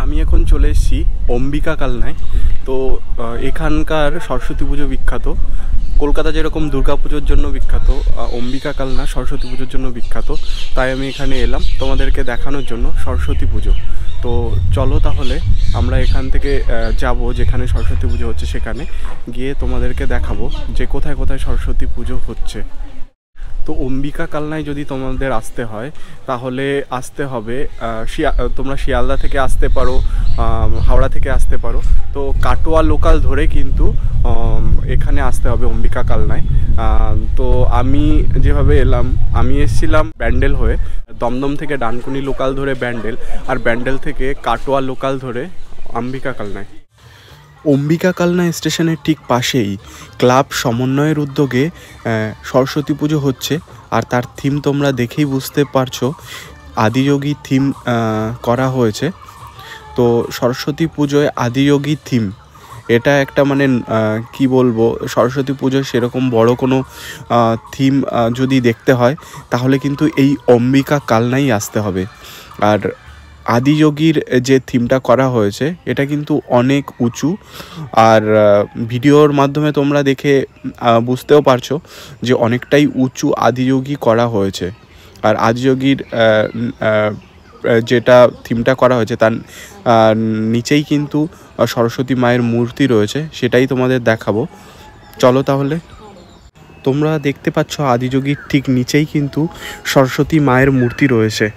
আমি এখন চলে এসেছি অম্বিকা কালনায়। তো এখানকার সরস্বতী পুজো বিখ্যাত। কলকাতা যেরকম দুর্গা পুজোর জন্য বিখ্যাত, অম্বিকা কালনা সরস্বতী পুজোর জন্য বিখ্যাত। তাই আমি এখানে এলাম তোমাদেরকে দেখানোর জন্য সরস্বতী পুজো। তো চলো তাহলে আমরা এখান থেকে যাব যেখানে সরস্বতী পুজো হচ্ছে, সেখানে গিয়ে তোমাদেরকে দেখাবো যে কোথায় কোথায় সরস্বতী পুজো হচ্ছে। তো অম্বিকা কালনায় যদি তোমাদের আসতে হয় তাহলে আসতে হবে, তোমরা শিয়ালদা থেকে আসতে পারো, হাওড়া থেকে আসতে পারো। তো কাটোয়া লোকাল ধরে কিন্তু এখানে আসতে হবে অম্বিকা কালনায়। তো আমি যেভাবে এলাম, আমি এসেছিলাম ব্যান্ডেল হয়ে, দমদম থেকে ডানকুনি লোকাল ধরে ব্যান্ডেল, আর ব্যান্ডেল থেকে কাটোয়া লোকাল ধরে অম্বিকা কালনায়। অম্বিকা কালনা স্টেশনের ঠিক পাশেই ক্লাব সমন্বয়ের উদ্যোগে সরস্বতী পুজো হচ্ছে। আর তার থিম তোমরা দেখেই বুঝতে পারছো, আদিযোগী থিম করা হয়েছে। তো সরস্বতী পুজোয় আদিযোগী থিম, এটা একটা মানে কি বলবো, সরস্বতী পুজোয় সেরকম বড় কোনো থিম যদি দেখতে হয় তাহলে কিন্তু এই অম্বিকা কালনাই আসতে হবে। আর আদিযোগীর যে থিমটা করা হয়েছে এটা কিন্তু অনেক উঁচু, আর ভিডিওর মাধ্যমে তোমরা দেখে বুঝতেও পারছো যে অনেকটাই উঁচু আদিযোগী করা হয়েছে। আর আদিযোগীর যেটা থিমটা করা হয়েছে তার নিচেই কিন্তু সরস্বতী মায়ের মূর্তি রয়েছে, সেটাই তোমাদের দেখাবো। চলো তাহলে। তোমরা দেখতে পাচ্ছ আদিযোগীর ঠিক নিচেই কিন্তু সরস্বতী মায়ের মূর্তি রয়েছে।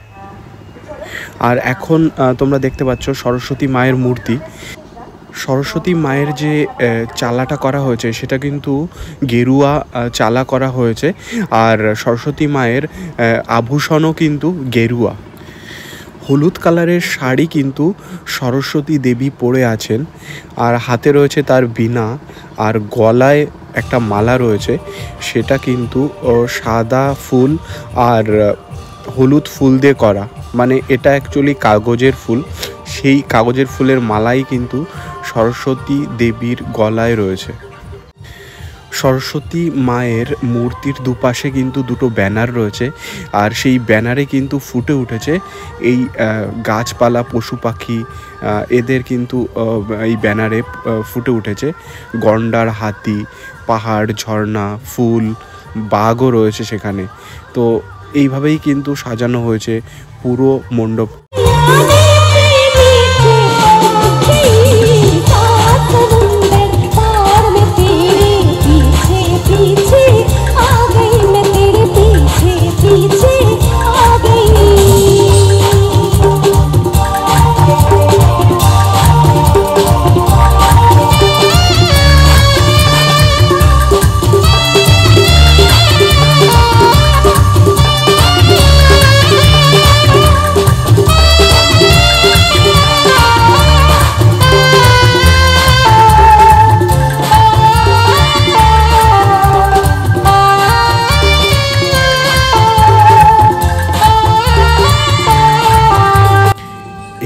আর এখন তোমরা দেখতে পাচ্ছ সরস্বতী মায়ের মূর্তি। সরস্বতী মায়ের যে চালাটা করা হয়েছে সেটা কিন্তু গেরুয়া চালা করা হয়েছে, আর সরস্বতী মায়ের আভূষণও কিন্তু গেরুয়া। হলুদ কালারের শাড়ি কিন্তু সরস্বতী দেবী পরে আছেন, আর হাতে রয়েছে তার বীণা, আর গলায় একটা মালা রয়েছে, সেটা কিন্তু সাদা ফুল আর হলুদ ফুল দিয়ে করা, মানে এটা অ্যাকচুয়ালি কাগজের ফুল। সেই কাগজের ফুলের মালাই কিন্তু সরস্বতী দেবীর গলায় রয়েছে। সরস্বতী মায়ের মূর্তির দুপাশে কিন্তু দুটো ব্যানার রয়েছে, আর সেই ব্যানারে কিন্তু ফুটে উঠেছে এই গাছপালা, পশু পাখি, এদের কিন্তু এই ব্যানারে ফুটে উঠেছে গন্ডার, হাতি, পাহাড়, ঝর্ণা, ফুল, বাঘও রয়েছে সেখানে। তো এইভাবেই কিন্তু সাজানো হয়েছে পুরো মণ্ডপ।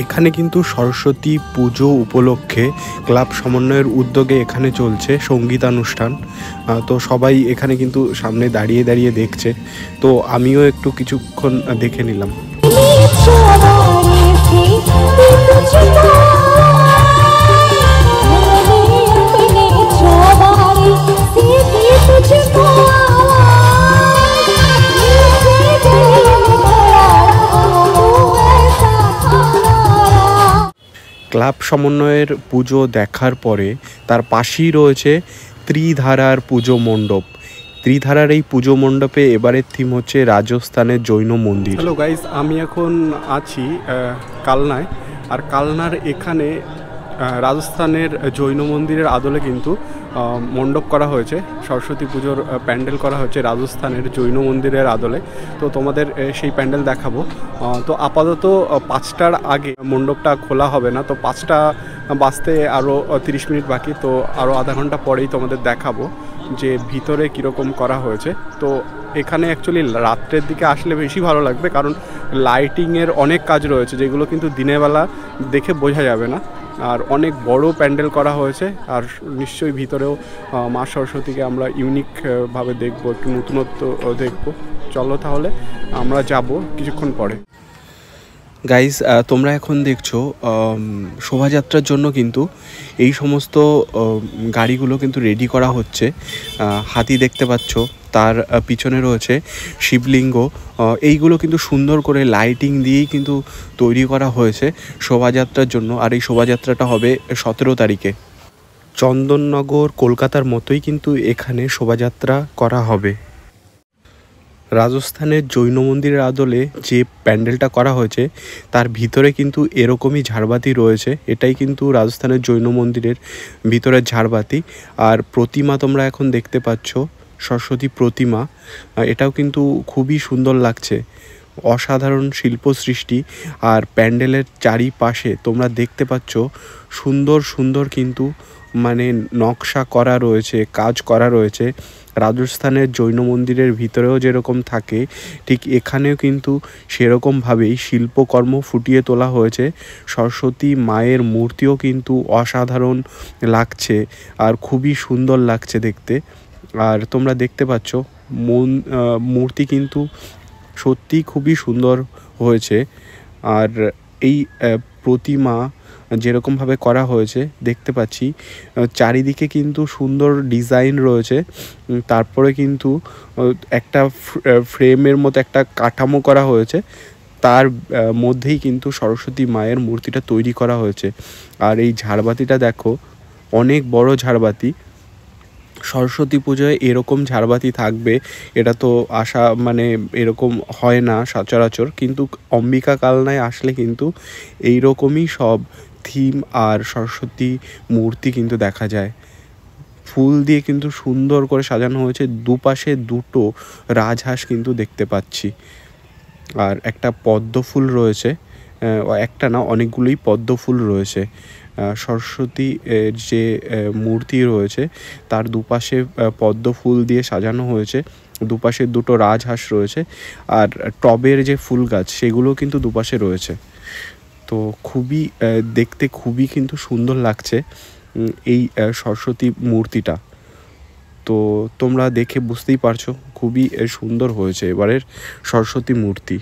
এখানে কিন্তু সরস্বতী পুজো উপলক্ষে ক্লাব সমন্বয়ের উদ্যোগে এখানে চলছে সঙ্গীতানুষ্ঠান। তো সবাই এখানে কিন্তু সামনে দাঁড়িয়ে দাঁড়িয়ে দেখছে, তো আমিও একটু কিছুক্ষণ দেখে নিলাম। ক্লাব সমন্বয়ের পুজো দেখার পরে তার পাশেই রয়েছে ত্রিধারার পুজো মণ্ডপ। ত্রিধারার এই পুজো মণ্ডপে এবারের থিম হচ্ছে রাজস্থানের জৈন মন্দির। হ্যালো গাইস, আমি এখন আছি কালনায়, আর কালনার এখানে রাজস্থানের জৈন মন্দিরের আদলে কিন্তু মণ্ডপ করা হয়েছে, সরস্বতী পুজোর প্যান্ডেল করা হয়েছে রাজস্থানের জৈন মন্দিরের আদলে। তো তোমাদের সেই প্যান্ডেল দেখাবো। তো আপাতত 5টার আগে মণ্ডপটা খোলা হবে না, তো 5টা বাজতে আরও 30 মিনিট বাকি, তো আরও আধা ঘন্টা পরেই তোমাদের দেখাবো যে ভিতরে কীরকম করা হয়েছে। তো এখানে অ্যাকচুয়ালি রাত্রের দিকে আসলে বেশি ভালো লাগবে, কারণ লাইটিংয়ের অনেক কাজ রয়েছে যেগুলো কিন্তু দিনের বেলা দেখে বোঝা যাবে না। আর অনেক বড় প্যান্ডেল করা হয়েছে, আর নিশ্চয়ই ভিতরেও মা সরস্বতীকে আমরা ইউনিকভাবে দেখব, একটু নতুনত্ব দেখব। চলো তাহলে আমরা যাব কিছুক্ষণ পরে। গাইজ, তোমরা এখন দেখছো শোভাযাত্রার জন্য কিন্তু এই সমস্ত গাড়িগুলো কিন্তু রেডি করা হচ্ছে। হাতি দেখতে পাচ্ছ, তার পিছনে রয়েছে শিবলিঙ্গ। এইগুলো কিন্তু সুন্দর করে লাইটিং দিয়েই কিন্তু তৈরি করা হয়েছে শোভাযাত্রার জন্য। আর এই শোভাযাত্রাটা হবে 17 তারিখে। চন্দননগর কলকাতার মতোই কিন্তু এখানে শোভাযাত্রা করা হবে। রাজস্থানের জৈন মন্দিরের আদলে যে প্যান্ডেলটা করা হয়েছে তার ভিতরে কিন্তু এরকমই ঝাড়বাতি রয়েছে। এটাই কিন্তু রাজস্থানের জৈন মন্দিরের ভিতরের ঝাড়বাতি। আর প্রতিমা তোমরা এখন দেখতে পাচ্ছ, সরস্বতী প্রতিমা, এটাও কিন্তু খুবই সুন্দর লাগছে, অসাধারণ শিল্প সৃষ্টি। আর প্যান্ডেলের চারিপাশে তোমরা দেখতে পাচ্ছ সুন্দর সুন্দর কিন্তু মানে নকশা করা রয়েছে, কাজ করা রয়েছে। রাজস্থানের জৈন মন্দিরের ভিতরেও যেরকম থাকে ঠিক এখানেও কিন্তু সেরকমভাবেই শিল্পকর্ম ফুটিয়ে তোলা হয়েছে। সরস্বতী মায়ের মূর্তিও কিন্তু অসাধারণ লাগছে আর খুবই সুন্দর লাগছে দেখতে। আর তোমরা দেখতে পাচ্ছ মূর্তি কিন্তু সত্যি খুবই সুন্দর হয়েছে। আর এই প্রতিমা যেরকমভাবে করা হয়েছে দেখতে পাচ্ছি, চারিদিকে কিন্তু সুন্দর ডিজাইন রয়েছে। তারপরে কিন্তু একটা ফ্রেমের মতো একটা কাঠামো করা হয়েছে, তার মধ্যেই কিন্তু সরস্বতী মায়ের মূর্তিটা তৈরি করা হয়েছে। আর এই ঝাড়বাতিটা দেখো, অনেক বড় ঝাড়বাতি। সরস্বতী পুজোয় এরকম ঝাড়বাতি থাকবে এটা তো আশা মানে এরকম হয় না সচরাচর, কিন্তু অম্বিকা কালনায় আসলে কিন্তু এই রকমই সব থিম আর সরস্বতী মূর্তি কিন্তু দেখা যায়। ফুল দিয়ে কিন্তু সুন্দর করে সাজানো হয়েছে, দুপাশে দুটো রাজহাঁস কিন্তু দেখতে পাচ্ছি। আর একটা পদ্ম ফুল রয়েছে, একটা না অনেকগুলোই পদ্ম ফুল রয়েছে। সরস্বতী যে মূর্তি রয়েছে তার দুপাশে পদ্ম ফুল দিয়ে সাজানো হয়েছে, দুপাশে দুটো রাজহাঁস রয়েছে, আর টবের যে ফুল গাছ সেগুলো কিন্তু দুপাশে রয়েছে। তো খুবই দেখতে খুবই কিন্তু সুন্দর লাগছে এই সরস্বতী মূর্তিটা। তো তোমরা দেখে বুঝতেই পারছো খুবই সুন্দর হয়েছে এবারের সরস্বতী মূর্তি।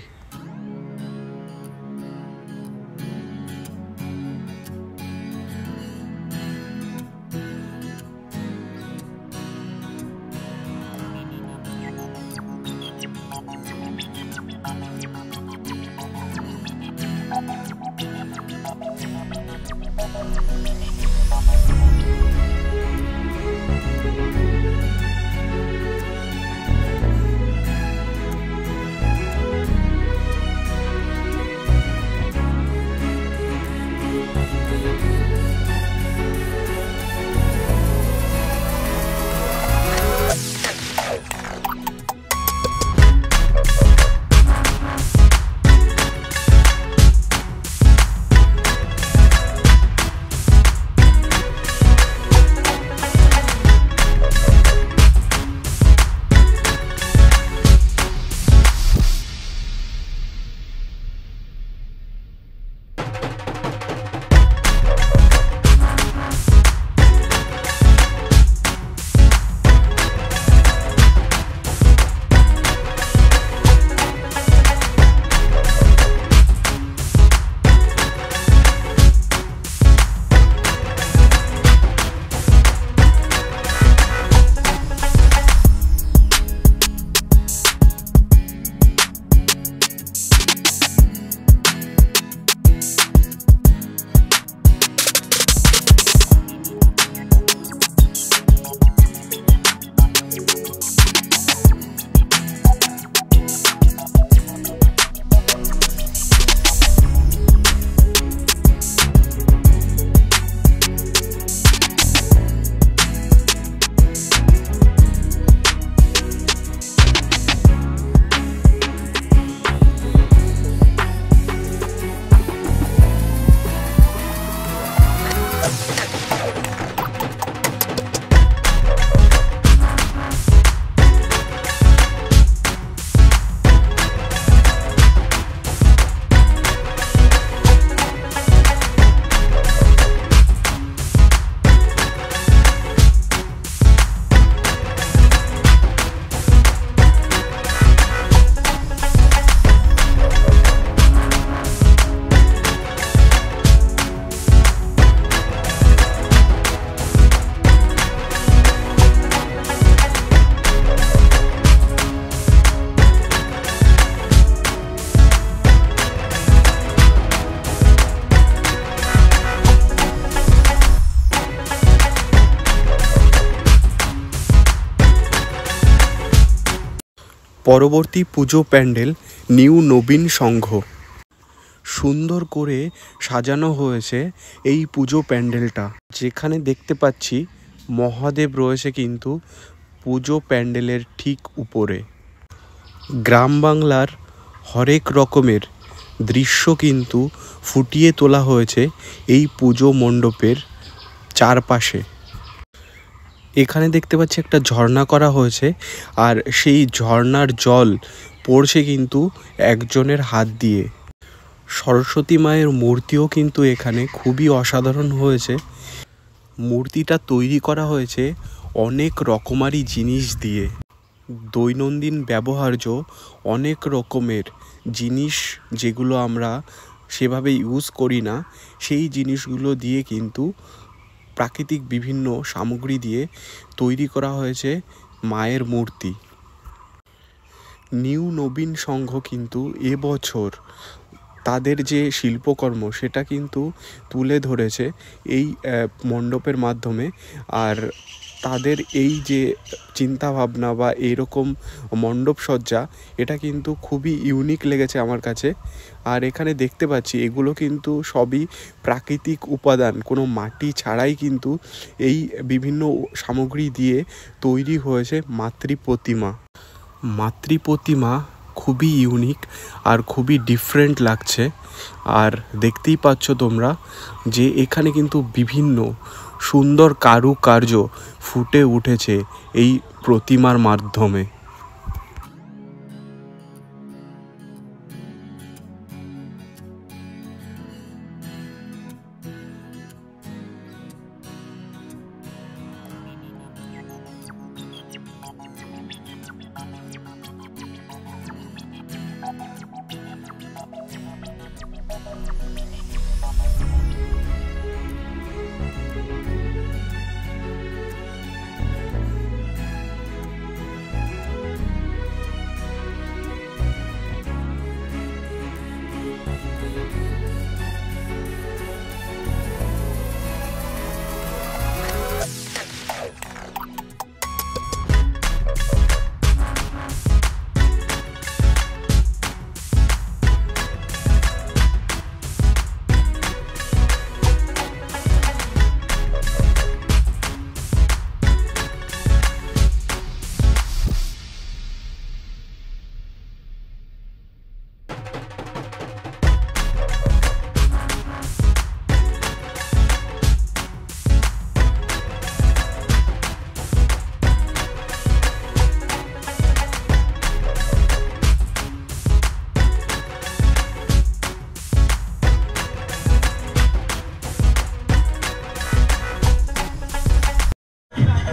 পরবর্তী পুজো প্যান্ডেল নিউ নবীন সংঘ। সুন্দর করে সাজানো হয়েছে এই পুজো প্যান্ডেলটা, যেখানে দেখতে পাচ্ছি মহাদেব রয়েছে কিন্তু পুজো প্যান্ডেলের ঠিক উপরে। গ্রাম বাংলার হরেক রকমের দৃশ্য কিন্তু ফুটিয়ে তোলা হয়েছে এই পুজো মণ্ডপের চারপাশে। এখানে দেখতে পাচ্ছি একটা ঝর্ণা করা হয়েছে, আর সেই ঝর্ণার জল পড়ছে কিন্তু একজনের হাত দিয়ে। সরস্বতী মায়ের মূর্তিও কিন্তু এখানে খুবই অসাধারণ হয়েছে। মূর্তিটা তৈরি করা হয়েছে অনেক রকমারি জিনিস দিয়ে, দৈনন্দিন ব্যবহার্য অনেক রকমের জিনিস যেগুলো আমরা সেভাবে ইউজ করি না, সেই জিনিসগুলো দিয়ে কিন্তু প্রাকৃতিক বিভিন্ন সামগ্রী দিয়ে তৈরি করা হয়েছে মায়ের মূর্তি। নিউ নবীন সংঘ কিন্তু এবছর তাদের যে শিল্পকর্ম সেটা কিন্তু তুলে ধরেছে এই মণ্ডপের মাধ্যমে। আর তাদের এই যে চিন্তাভাবনা বা এইরকম মণ্ডপসজ্জা, এটা কিন্তু খুবই ইউনিক লেগেছে আমার কাছে। আর এখানে দেখতে পাচ্ছি এগুলো কিন্তু সবই প্রাকৃতিক উপাদান, কোনো মাটি ছাড়াই কিন্তু এই বিভিন্ন সামগ্রী দিয়ে তৈরি হয়েছে মাতৃপ্রতিমা। খুবই ইউনিক আর খুবই ডিফারেন্ট লাগছে। আর দেখতেই পাচ্ছ তোমরা যে এখানে কিন্তু বিভিন্ন সুন্দর কারুকার্য ফুটে উঠেছে এই প্রতিমার মাধ্যমে।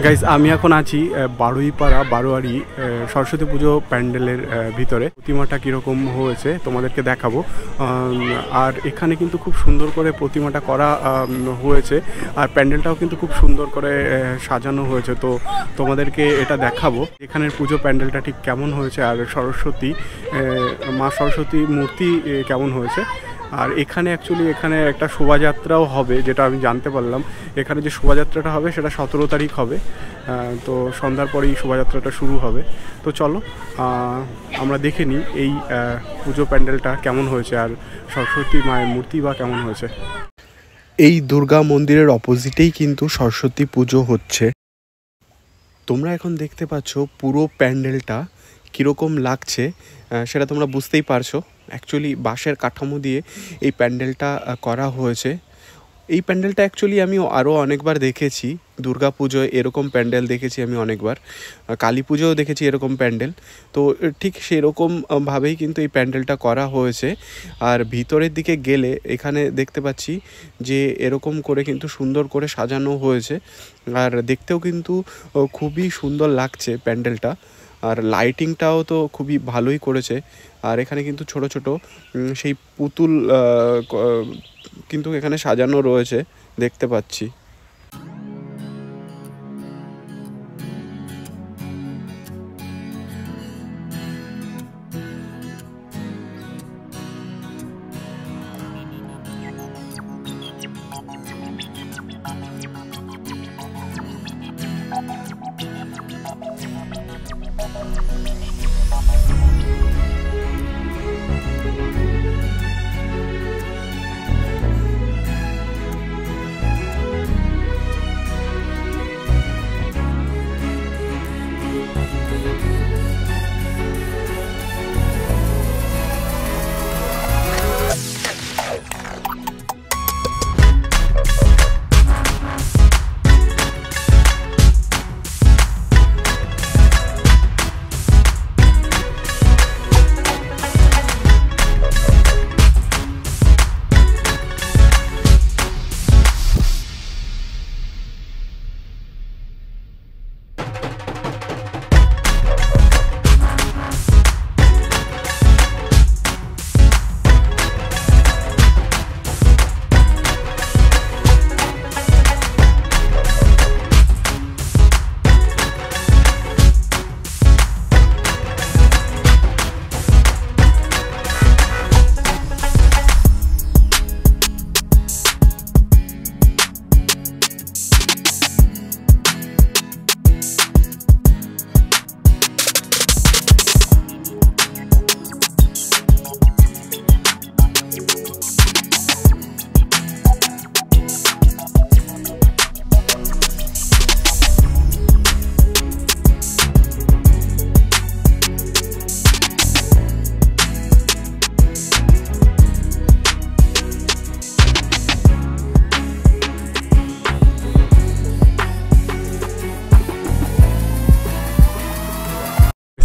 গাইস, আমি এখন আছি বারোয়ারি সরস্বতী পুজো প্যান্ডেলের ভিতরে। প্রতিমাটা কীরকম হয়েছে তোমাদেরকে দেখাবো। আর এখানে কিন্তু খুব সুন্দর করে প্রতিমাটা করা হয়েছে, আর প্যান্ডেলটাও কিন্তু খুব সুন্দর করে সাজানো হয়েছে। তো তোমাদেরকে এটা দেখাবো এখানের পুজো প্যান্ডেলটা ঠিক কেমন হয়েছে, আর মা সরস্বতী মূর্তি কেমন হয়েছে। আর এখানে অ্যাকচুয়ালি এখানে একটা শোভাযাত্রাও হবে, যেটা আমি জানতে পারলাম। এখানে যে শোভাযাত্রাটা হবে সেটা 17 তারিখ হবে। তো সন্ধ্যার পরেই শোভাযাত্রাটা শুরু হবে। তো চলো আমরা দেখে নিই এই পুজো প্যান্ডেলটা কেমন হয়েছে, আর সরস্বতী মায়ের মূর্তি বা কেমন হয়েছে। এই দুর্গা মন্দিরের অপোজিটেই কিন্তু সরস্বতী পুজো হচ্ছে। তোমরা এখন দেখতে পাচ্ছ পুরো প্যান্ডেলটা কীরকম লাগছে সেটা তোমরা বুঝতেই পারছো। অ্যাকচুয়ালি বাঁশের কাঠামো দিয়ে এই প্যান্ডেলটা করা হয়েছে। এই প্যান্ডেলটা অ্যাকচুয়ালি আমি আরও অনেকবার দেখেছি। দুর্গা পুজোয় এরকম প্যান্ডেল দেখেছি আমি অনেকবার, কালী পুজোও দেখেছি এরকম প্যান্ডেল। তো ঠিক সেরকমভাবেই কিন্তু এই প্যান্ডেলটা করা হয়েছে। আর ভিতরের দিকে গেলে এখানে দেখতে পাচ্ছি যে এরকম করে কিন্তু সুন্দর করে সাজানো হয়েছে, আর দেখতেও কিন্তু খুবই সুন্দর লাগছে প্যান্ডেলটা। আর লাইটিংটাও তো খুবই ভালোই করেছে। আর এখানে কিন্তু ছোট ছোট সেই পুতুল কিন্তু এখানে সাজানো রয়েছে দেখতে পাচ্ছি।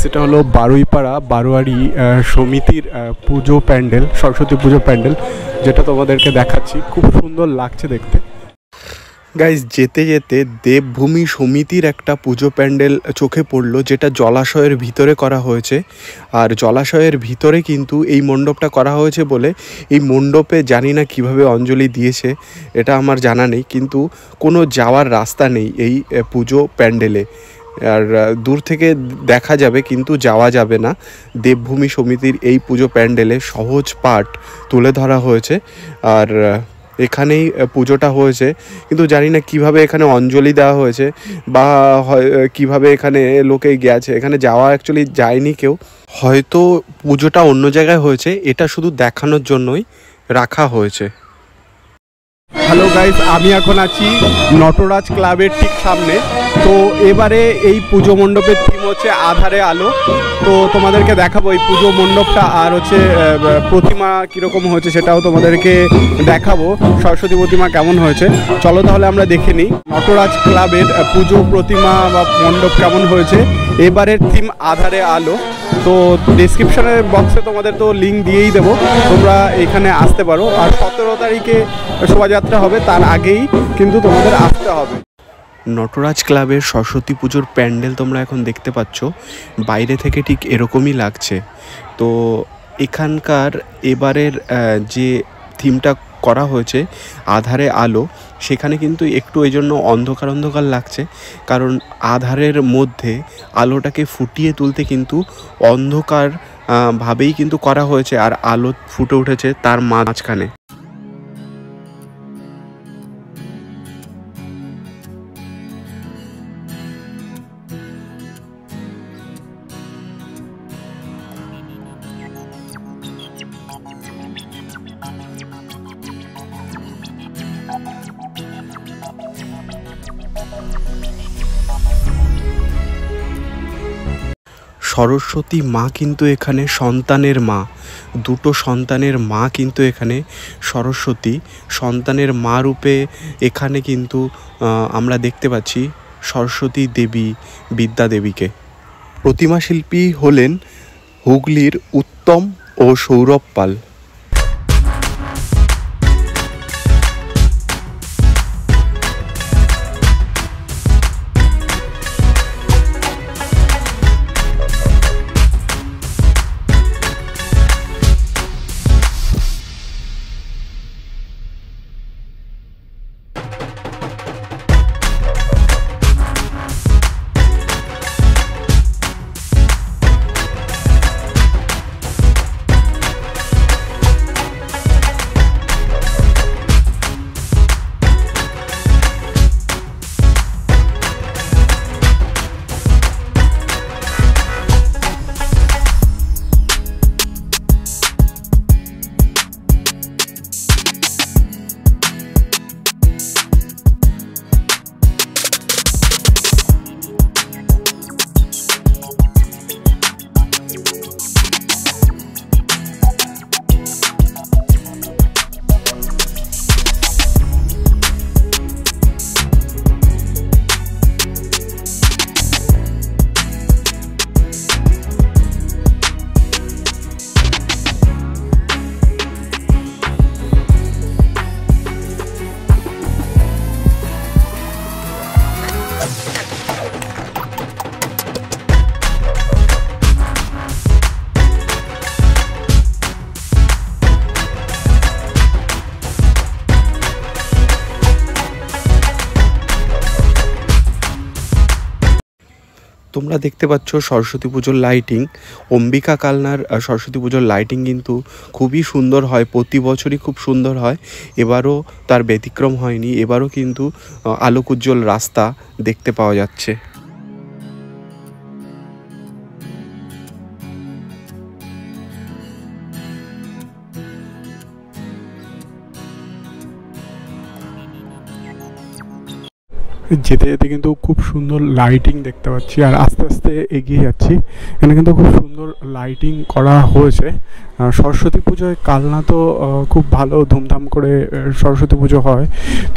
এটা হলো বারুইপাড়া বারোয়ারি সমিতির পুজো প্যান্ডেল, সরস্বতী পুজো প্যান্ডেল, যেটা তোমাদেরকে দেখাচ্ছি। খুব সুন্দর লাগছে দেখতে। গাইজ, যেতে যেতে দেবভূমি সমিতির একটা পুজো প্যান্ডেল চোখে পড়লো, যেটা জলাশয়ের ভিতরে করা হয়েছে। আর জলাশয়ের ভিতরে কিন্তু এই মণ্ডপটা করা হয়েছে বলে এই মণ্ডপে জানি না কিভাবে অঞ্জলি দিয়েছে, এটা আমার জানা নেই, কিন্তু কোনো যাওয়ার রাস্তা নেই এই পুজো প্যান্ডেলে। আর দূর থেকে দেখা যাবে কিন্তু যাওয়া যাবে না। দেবভূমি সমিতির এই পুজো প্যান্ডেলে সহজ পাঠ তুলে ধরা হয়েছে, আর এখানেই পুজোটা হয়েছে। কিন্তু জানি না কিভাবে এখানে অঞ্জলি দেওয়া হয়েছে বা কিভাবে এখানে লোকে গেছে, এখানে যাওয়া অ্যাকচুয়ালি যায়নি কেউ, হয়তো পুজোটা অন্য জায়গায় হয়েছে, এটা শুধু দেখানোর জন্যই রাখা হয়েছে। হ্যালো গাইস, আমি এখন আছি নটরাজ ক্লাবের ঠিক সামনে। তো এবারে এই পুজো মণ্ডপের থিম হচ্ছে আধারে আলো। তো তোমাদেরকে দেখাবো এই পুজো মণ্ডপটা, আর হচ্ছে প্রতিমা কীরকম হয়েছে সেটাও তোমাদেরকে দেখাবো, সরস্বতী প্রতিমা কেমন হয়েছে। চলো তাহলে আমরা দেখে নিই নটরাজ ক্লাবের পুজো প্রতিমা বা মণ্ডপ কেমন হয়েছে। এবারের থিম আধারে আলো। তো ডিসক্রিপশনের বক্সে তোমাদের তো লিঙ্ক দিয়েই দেবো, তোমরা এখানে আসতে পারো। আর 17 তারিখে শোভাযাত্রা হবে, তার আগেই কিন্তু তোমাদের আসতে হবে। নটরাজ ক্লাবের সরস্বতী পুজোর প্যান্ডেল তোমরা এখন দেখতে পাচ্ছ, বাইরে থেকে ঠিক এরকমই লাগছে। তো এখানকার এবারের যে থিমটা করা হয়েছে আধারে আলো, সেখানে কিন্তু একটু এই জন্য অন্ধকার অন্ধকার লাগছে, কারণ আধারের মধ্যে আলোটাকে ফুটিয়ে তুলতে কিন্তু অন্ধকার ভাবেই কিন্তু করা হয়েছে, আর আলো ফুটে উঠেছে তার মাঝখানে। সরস্বতী মা কিন্তু এখানে সন্তানের মা, দুটো সন্তানের মা কিন্তু এখানে সরস্বতী, সন্তানের মা রূপে এখানে কিন্তু আমরা দেখতে পাচ্ছি সরস্বতী দেবী, বিদ্যা দেবীকে। প্রতিমা শিল্পী হলেন হুগলির উত্তম ও সৌরভ পাল। তোমরা দেখতে পাচ্ছ সরস্বতী পুজোর লাইটিং, অম্বিকা কালনার সরস্বতী পুজোর লাইটিং কিন্তু খুবই সুন্দর হয়, প্রতি বছরই খুব সুন্দর হয়, এবারও তার ব্যতিক্রম হয়নি। এবারও কিন্তু আলোকোজ্জ্বল রাস্তা দেখতে পাওয়া যাচ্ছে। যেতে যেতে কিন্তু খুব সুন্দর লাইটিং দেখতে পাচ্ছি, আর আস্তে আস্তে এগিয়ে যাচ্ছি। এখানে কিন্তু খুব সুন্দর লাইটিং করা হয়েছে। সরস্বতী পুজোয় কালনা তো খুব ভালো ধুমধাম করে সরস্বতী পুজো হয়,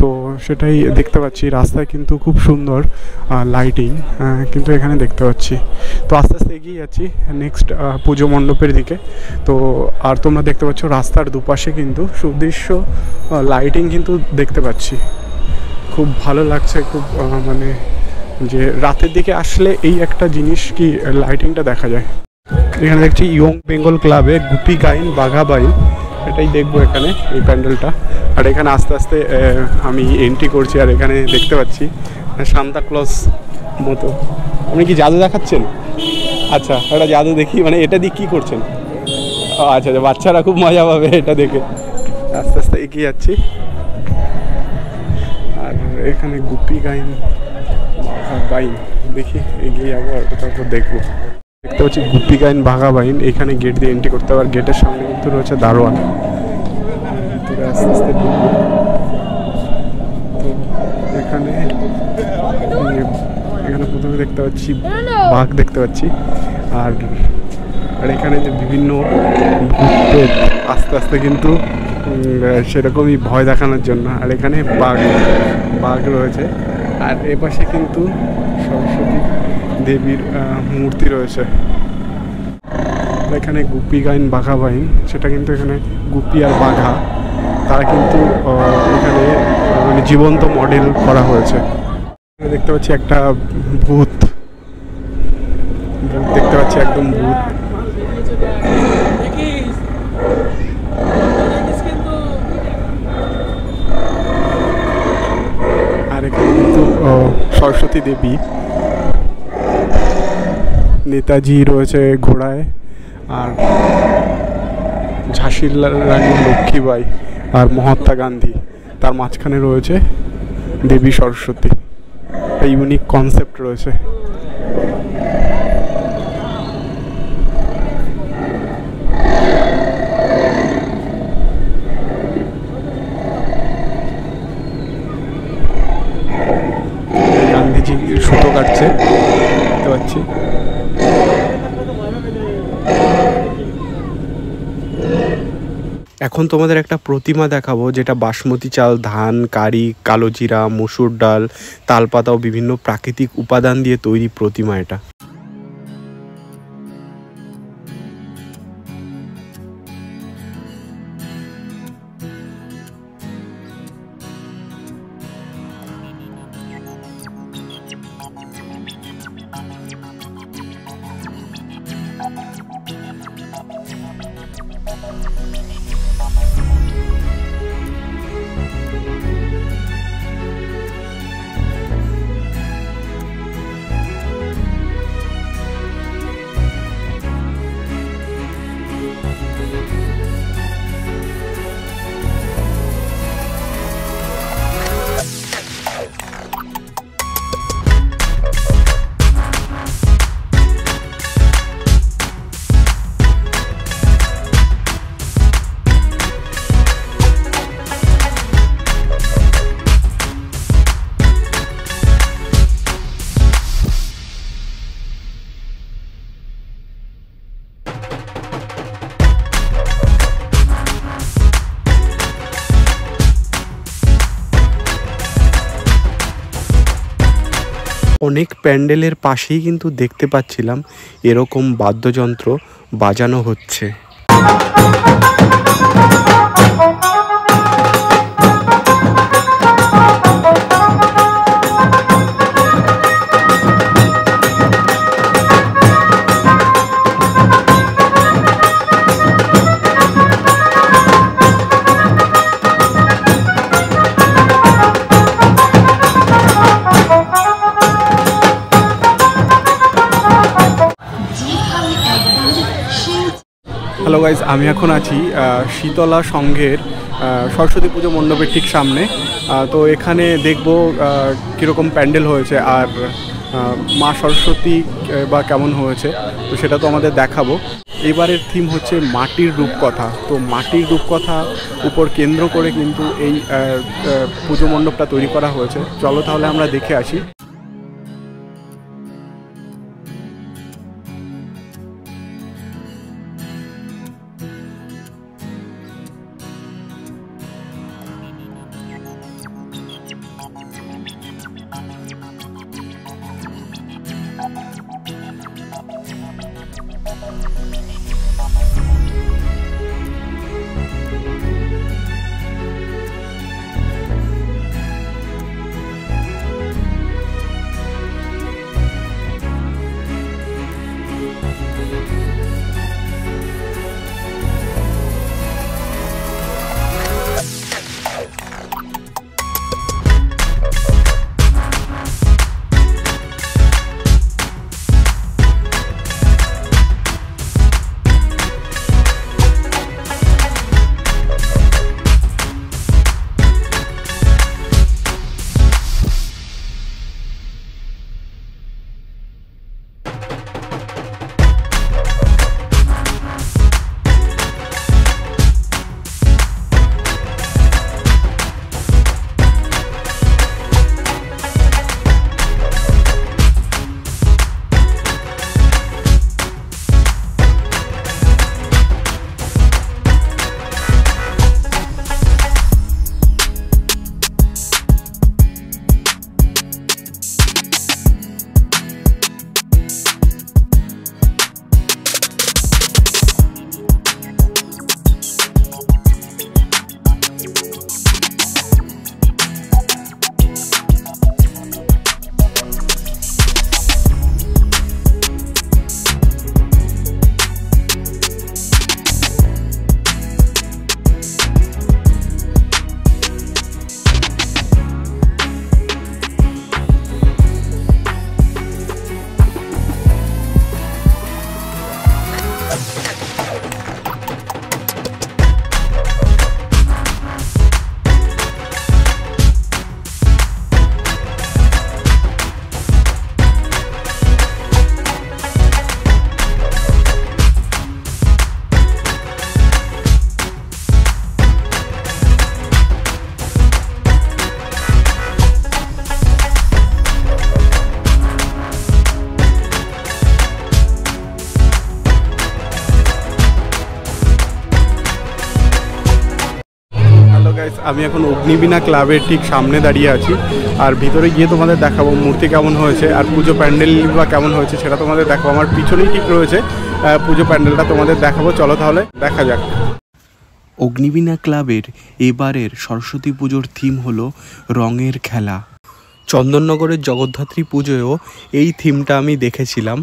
তো সেটাই দেখতে পাচ্ছি। রাস্তায় কিন্তু খুব সুন্দর লাইটিং কিন্তু এখানে দেখতে পাচ্ছি। তো আস্তে আস্তে এগিয়ে যাচ্ছি নেক্সট পুজো মণ্ডপের দিকে। তো আর তোমরা দেখতে পাচ্ছ রাস্তার দুপাশে কিন্তু সুদৃশ্য লাইটিং কিন্তু দেখতে পাচ্ছি। খুব ভালো লাগছে, খুব মানে যে রাতের দিকে আসলে এই একটা জিনিস কি লাইটিংটা দেখা যায়। এখানে দেখছি ইয়ং বেঙ্গল ক্লাবে গুপি গাইন বাঘা বাইন, এটাই দেখবো এখানে এই প্যান্ডেলটা। আর এখানে আস্তে আস্তে আমি এন্ট্রি করছি, আর এখানে দেখতে পাচ্ছি সান্তা ক্লজ মতো। আপনি কি জাদু দেখাচ্ছেন? আচ্ছা, একটা জাদু দেখি, মানে এটা দিয়ে কী করছেন? আচ্ছা আচ্ছা, বাচ্চারা খুব মজা পাবে এটা দেখে। আস্তে আস্তে এগিয়ে যাচ্ছি, আর এখানে গুপি গাইন বাইন দেখি, এগিয়ে যাবো আর তারপর দেখবো। দেখতে পাচ্ছি গুপি গাইন বাঘা বাইন, এখানে গেট দিয়ে এন্ট্রি করতে হবে। আর গেটের সামনে কিন্তু রয়েছে দারোয়ান। ভিতরে আস্তে আস্তে ঢুকবো। তো এখানে প্রথমে দেখতে পাচ্ছি বাঘ দেখতে পাচ্ছি, আর এখানে যে বিভিন্ন ভূত আস্তে আস্তে কিন্তু সেরকমই ভয় দেখানোর জন্য। আর এখানে বাঘ রয়েছে, আর এপাশে কিন্তু সরস্বতী দেবীর মূর্তি রয়েছে। এখানে গুপি গাইন বাঘা বাইন, সেটা কিন্তু এখানে গুপি আর বাঘা তারা কিন্তু এখানে মানে জীবন্ত মডেল করা হয়েছে। দেখতে পাচ্ছি একটা ভূত দেখতে পাচ্ছি, একদম ভূত। আর এখানে কিন্তু সরস্বতী দেবী, নেতাজি রয়েছে ঘোড়ায়, আর ঝাঁসির রানী লক্ষ্মীবাই আর মহাত্মা গান্ধী, তার মাঝখানে রয়েছে দেবী সরস্বতী। একটা ইউনিক কনসেপ্ট রয়েছে। গান্ধীজি সুতো কাটছে দেখতে পাচ্ছি। এখন তোমাদের একটা প্রতিমা দেখাবো, যেটা বাসমতি চাল, ধান, কারি, কালো জিরা, মসুর ডাল, তালপাতা ও বিভিন্ন প্রাকৃতিক উপাদান দিয়ে তৈরি প্রতিমা এটা। অনেক প্যান্ডেলের পাশেই কিন্তু দেখতে পাচ্ছিলাম এরকম বাদ্যযন্ত্র বাজানো হচ্ছে। হ্যালো গাইজ, আমি এখন আছি শীতলা সংঘের সরস্বতী পুজো মণ্ডপের ঠিক সামনে। তো এখানে দেখব কীরকম প্যান্ডেল হয়েছে, আর মা সরস্বতী বা কেমন হয়েছে, তো সেটা তো আমাদের দেখাবো। এবারের থিম হচ্ছে মাটির রূপকথা। তো মাটির রূপকথা উপর কেন্দ্র করে কিন্তু এই পুজো মণ্ডপটা তৈরি করা হয়েছে। চলো তাহলে আমরা দেখে আসি। আমি এখন অগ্নিবীণা ক্লাবের ঠিক সামনে দাঁড়িয়ে আছি, আর ভিতরে গিয়ে তোমাদের দেখাবো মূর্তি কেমন হয়েছে আর পুজো প্যান্ডেল বা কেমন হয়েছে সেটা তোমাদের দেখাবো। আমার পিছনেই ঠিক রয়েছে পুজো প্যান্ডেলটা, তোমাদের দেখাবো। চলো তাহলে দেখা যাক। অগ্নিবীণা ক্লাবের এবারের সরস্বতী পুজোর থিম হলো রঙের খেলা। চন্দননগরের জগদ্ধাত্রী পুজোয়ও এই থিমটা আমি দেখেছিলাম।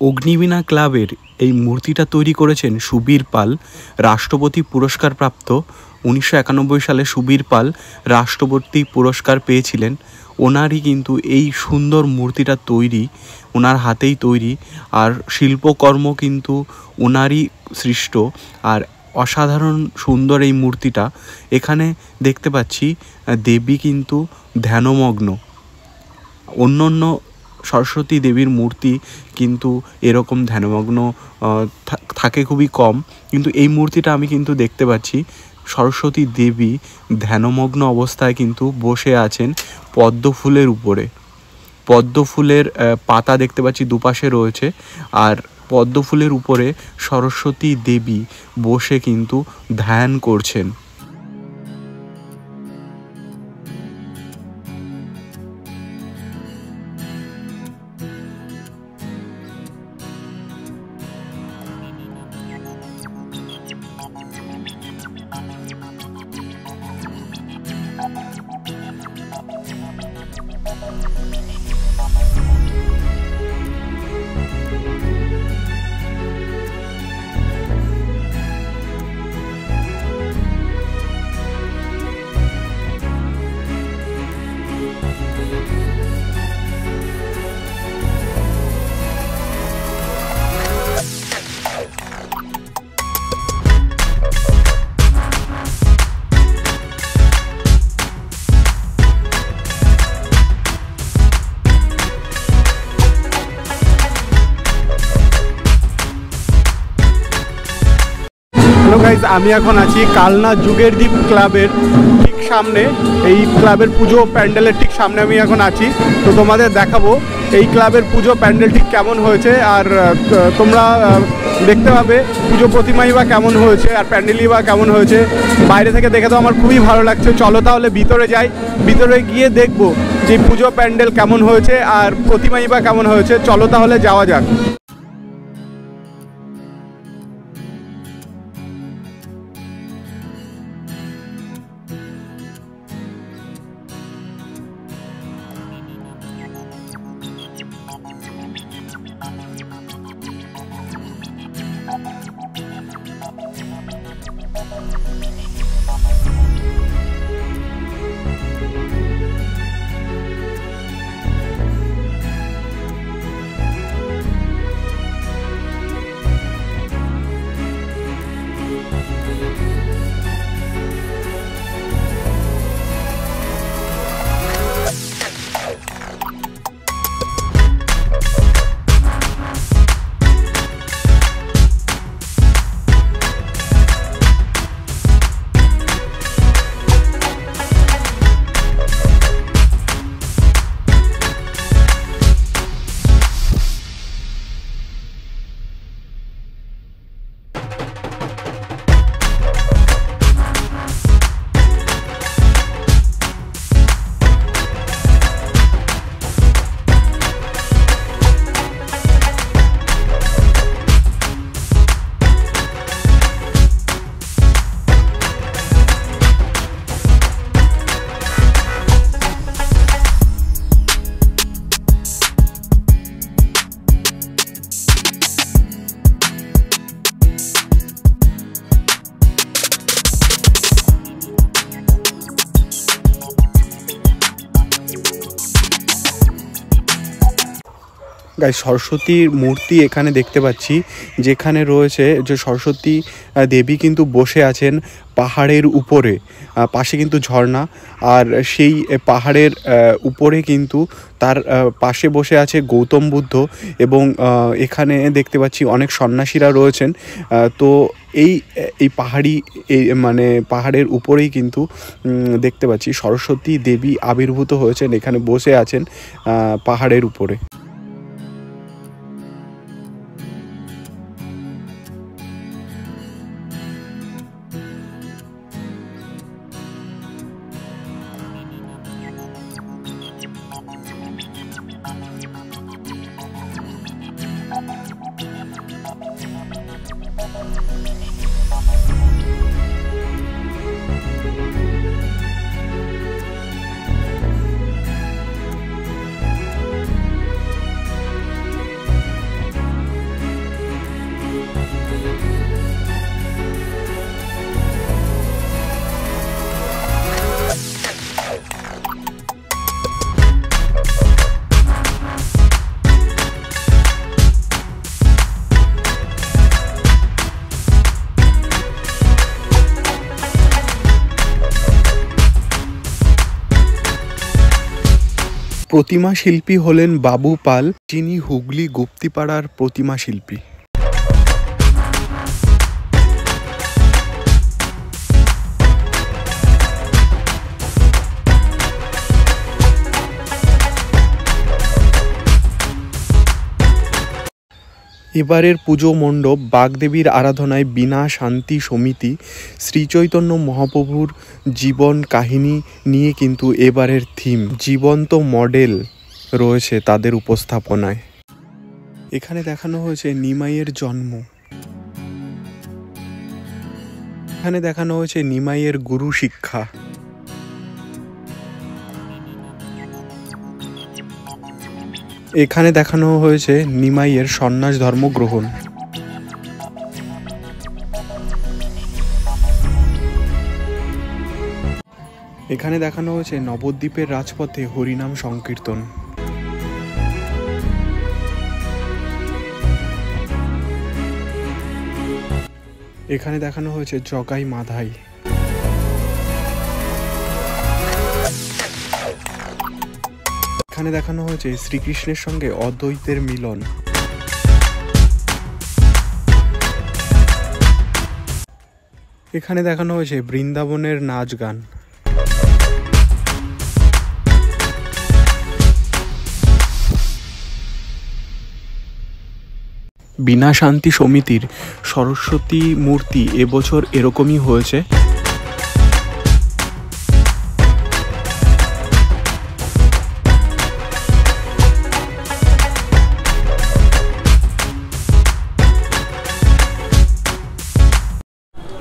অগ্নিবীণা ক্লাবের এই মূর্তিটা তৈরি করেছেন সুবীর পাল, রাষ্ট্রপতি পুরস্কারপ্রাপ্ত। 1991 সালে সুবীর পাল রাষ্ট্রপতি পুরস্কার পেয়েছিলেন। ওনারই কিন্তু এই সুন্দর মূর্তিটা তৈরি, ওনার হাতেই তৈরি, আর শিল্পকর্ম কিন্তু ওনারই সৃষ্ট। আর অসাধারণ সুন্দর এই মূর্তিটা। এখানে দেখতে পাচ্ছি দেবী কিন্তু ধ্যানমগ্ন। অন্য অন্য সরস্বতী দেবীর মূর্তি কিন্তু এরকম ধ্যানমগ্ন থাকে খুবই কম, কিন্তু এই মূর্তিটা আমি কিন্তু দেখতে পাচ্ছি সরস্বতী দেবী ধ্যানমগ্ন অবস্থায় কিন্তু বসে আছেন পদ্ম ফুলের উপরে। পদ্ম ফুলের পাতা দেখতে পাচ্ছি দুপাশে রয়েছে, আর পদ্ম ফুলের উপরে সরস্বতী দেবী বসে কিন্তু ধ্যান করছেন। হ্যালো গাইজ, আমি এখন আছি কালনা যুগের দ্বীপ ক্লাবের ঠিক সামনে। এই ক্লাবের পুজো প্যান্ডেলের ঠিক সামনে আমি এখন আছি। তো তোমাদের দেখাবো এই ক্লাবের পুজো প্যান্ডেল ঠিক কেমন হয়েছে, আর তোমরা দেখতে পাবে পুজো প্রতিমাই বা কেমন হয়েছে আর প্যান্ডেলই বা কেমন হয়েছে। বাইরে থেকে দেখে তো আমার খুবই ভালো লাগছে। চলো তাহলে ভিতরে যাই, ভিতরে গিয়ে দেখবো যে পুজো প্যান্ডেল কেমন হয়েছে আর প্রতিমাই বা কেমন হয়েছে। চলো তাহলে যাওয়া যাক। গাইস সরস্বতীর মূর্তি এখানে দেখতে পাচ্ছি, যেখানে রয়েছে যে সরস্বতী দেবী কিন্তু বসে আছেন পাহাড়ের উপরে, পাশে কিন্তু ঝর্ণা, আর সেই পাহাড়ের উপরে কিন্তু তার পাশে বসে আছে গৌতম বুদ্ধ, এবং এখানে দেখতে পাচ্ছি অনেক সন্ন্যাসীরা রয়েছেন। তো এই পাহাড়ি মানে পাহাড়ের উপরেই কিন্তু দেখতে পাচ্ছি সরস্বতী দেবী আবির্ভূত হয়েছেন, এখানে বসে আছেন পাহাড়ের উপরে। প্রতিমা শিল্পী হলেন বাবু পাল, যিনি হুগলি গুপ্তিপাড়ার প্রতিমা শিল্পী। এবারের পুজো মণ্ডপ বাগদেবীর আরাধনায় বীণা শান্তি সমিতি শ্রীচৈতন্য মহাপ্রভুর জীবন কাহিনী নিয়ে কিন্তু এবারের থিম, জীবন্ত মডেল রয়েছে তাদের উপস্থাপনায়। এখানে দেখানো হয়েছে নিমাইয়ের জন্ম, এখানে দেখানো হয়েছে নিমাইয়ের গুরু শিক্ষা, এখানে দেখানো হয়েছে নিমাইয়ের সন্ন্যাস ধর্ম গ্রহণ। এখানে দেখানো হয়েছে নবদ্বীপের রাজপথে হরিনাম সংকীর্তন। এখানে দেখানো হয়েছে জগাই মাধাই। এখানে দেখানো হয়েছে শ্রীকৃষ্ণের সঙ্গে অদ্বৈতের মিলন। এখানে দেখানো হয়েছে বৃন্দাবনের নাচ গান। বীণা শান্তি সমিতির সরস্বতী মূর্তি এবছর এরকমই হয়েছে।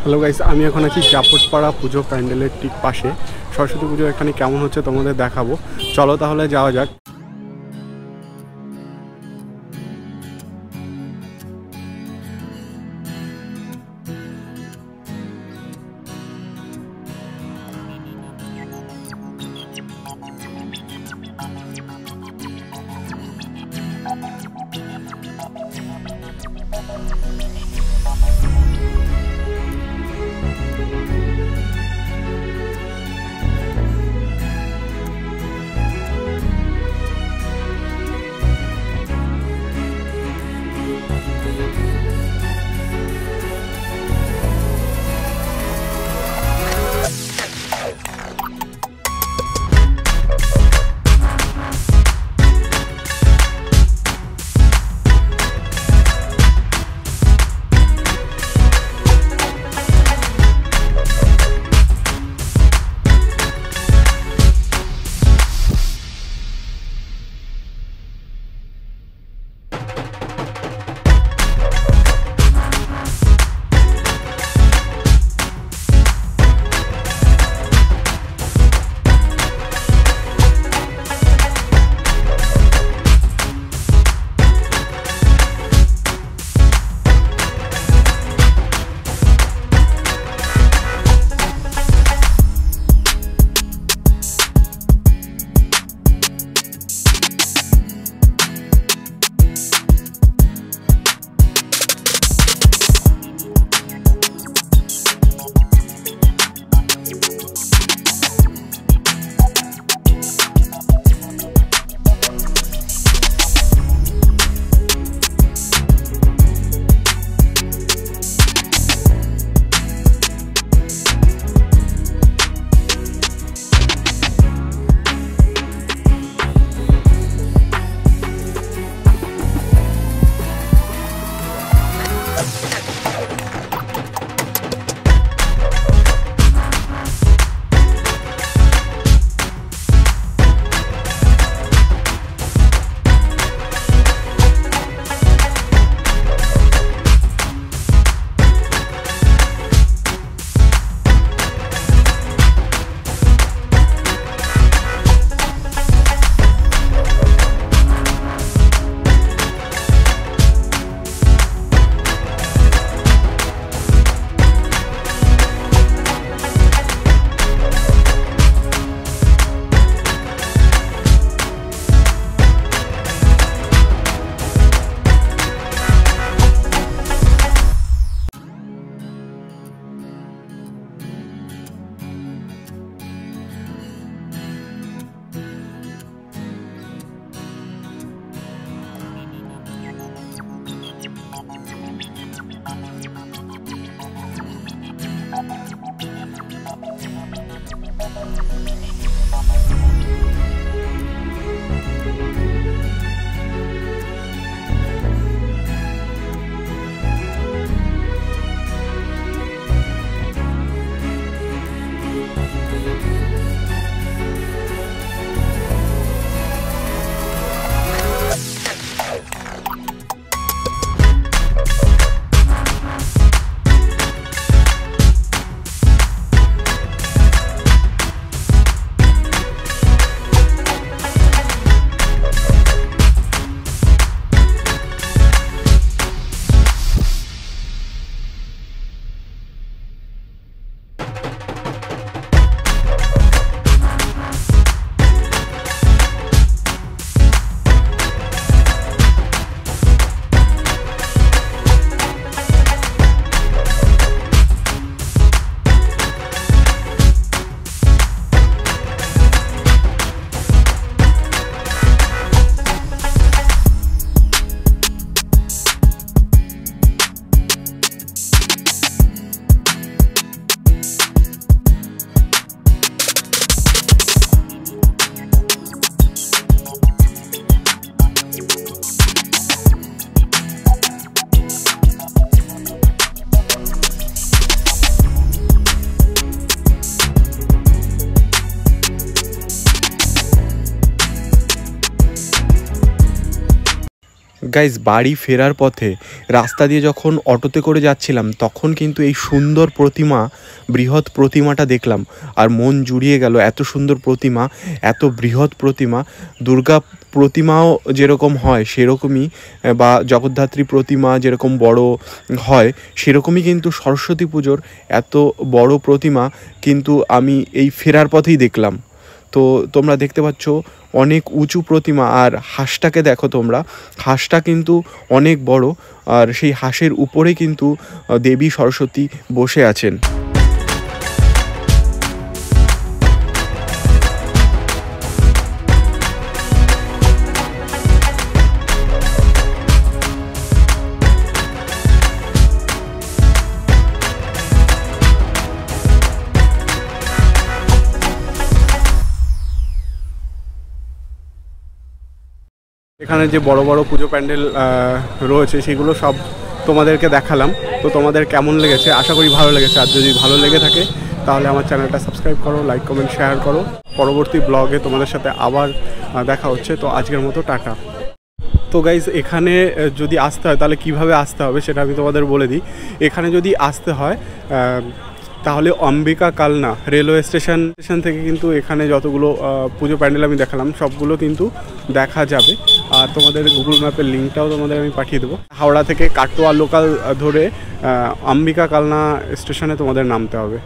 হ্যালো গাইস, আমি এখন আছি জাপটপাড়া পুজো প্যান্ডেলের ঠিক পাশে। সরস্বতী পুজো এখানে কেমন হচ্ছে তোমাদের দেখাবো, চলো তাহলে যাওয়া যাক। গাইজ বাড়ি ফেরার পথে রাস্তা দিয়ে যখন অটোতে করে যাচ্ছিলাম তখন কিন্তু এই সুন্দর প্রতিমা, বৃহৎ প্রতিমাটা দেখলাম আর মন জুড়িয়ে গেল। এত সুন্দর প্রতিমা, এত বৃহৎ প্রতিমা। দুর্গা প্রতিমাও যেরকম হয় সেরকমই, বা জগদ্ধাত্রী প্রতিমা যেরকম বড় হয় সেরকমই কিন্তু সরস্বতী পুজোর এত বড় প্রতিমা কিন্তু আমি এই ফেরার পথেই দেখলাম। তো তোমরা দেখতে পাচ্ছ অনেক উঁচু প্রতিমা, আর হাঁসটাকে দেখো তোমরা, হাঁসটা কিন্তু অনেক বড়, আর সেই হাঁসের উপরে কিন্তু দেবী সরস্বতী বসে আছেন। এখানে যে বড় বড় পুজো প্যান্ডেল রয়েছে সেগুলো সব তোমাদেরকে দেখালাম। তো তোমাদের কেমন লেগেছে? আশা করি ভালো লেগেছে। আর যদি ভালো লেগে থাকে তাহলে আমার চ্যানেলটা সাবস্ক্রাইব করো, লাইক কমেন্ট শেয়ার করো। পরবর্তী ব্লগে তোমাদের সাথে আবার দেখা হচ্ছে। তো আজকের মতো টাটা। তো গাইজ এখানে যদি আসতে হয় তাহলে কিভাবে আসতে হবে সেটা আমি তোমাদের বলে দিই। এখানে যদি আসতে হয় তাহলে অম্বিকা কালনা রেলওয়ে স্টেশন থেকে কিন্তু এখানে যতগুলো পুজো প্যান্ডেল আমি দেখালাম সবগুলো কিন্তু দেখা যাবে। আর তোমাদের গুগল ম্যাপের লিঙ্কটাও তোমাদের আমি পাঠিয়ে দেবো। হাওড়া থেকে কাটোয়া লোকাল ধরে অম্বিকা কালনা স্টেশনে তোমাদের নামতে হবে।